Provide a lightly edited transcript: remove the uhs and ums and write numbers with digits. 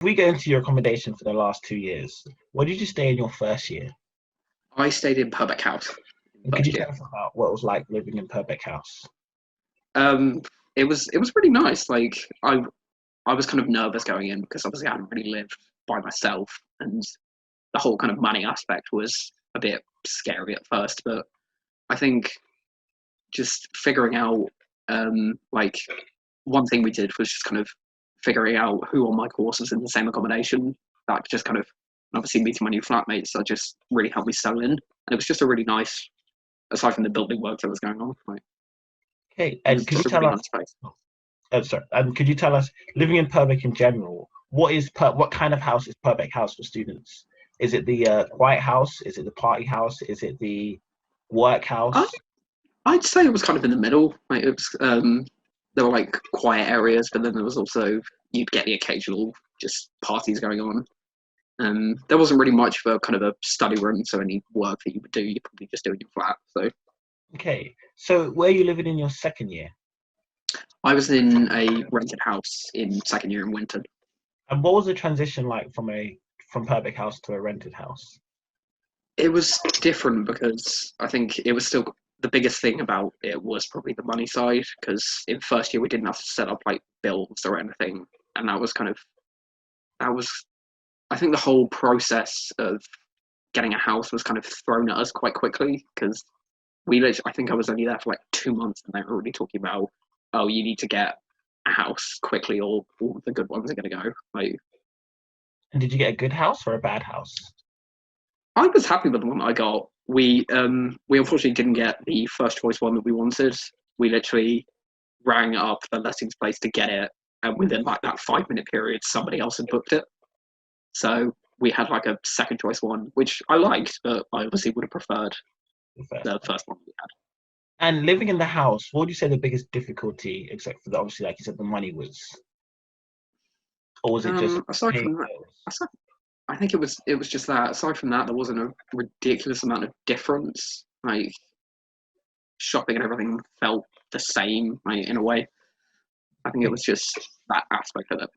If we go into your accommodation for the last 2 years, what did you stay in your first year? I stayed in Purbeck House And could you first year. tell us about what it was like living in Purbeck House? Um, it was really nice. Like I was kind of nervous going in because obviously I hadn't really lived by myself, and the whole kind of money aspect was a bit scary at first. But I think just figuring out, like one thing we did was just kind of figuring out who on my course was in the same accommodation. That just kind of, obviously meeting my new flatmates, that just really helped me settle in. And it was just a really nice, aside from the building work that was going on, like Okay, it and was could you just a tell really us? nice place. Sorry, and could you tell us, living in Purbeck in general, what kind of house is Purbeck House for students? Is it the quiet house? Is it the party house? Is it the work I, house? I'd say it was kind of in the middle. Like it was, there were like quiet areas, but then there was also, you'd get the occasional just parties going on. There wasn't really much for kind of a study room, so any work that you would do, you probably just do in your flat. So Okay, so where are you living in your second year? I was in a rented house in second year in Winton. And what was the transition like from Purbeck House to a rented house? It was different because I think it was still, the biggest thing about it was probably the money side, because in first year we didn't have to set up like bills or anything, and that was kind of, that was, I think the whole process of getting a house was kind of thrown at us quite quickly, because I think I was only there for like 2 months and they were already talking about, oh, you need to get a house quickly or all the good ones are going to go. Like, And did you get a good house or a bad house? I was happy with the one I got. We unfortunately didn't get the first choice one that we wanted. We literally rang up the lettings place to get it, and within like that 5 minute period, somebody else had booked it. So we had like a second choice one, which I liked, but I obviously would have preferred The first the one. first one we had. And living in the house, what would you say the biggest difficulty, except for the, obviously, like you said, the money was, or was it just Aside paying from that, bills? I think it was just that. Aside from that, there wasn't a ridiculous amount of difference. Like shopping and everything felt the same, like, in a way. I think it was just that aspect of it.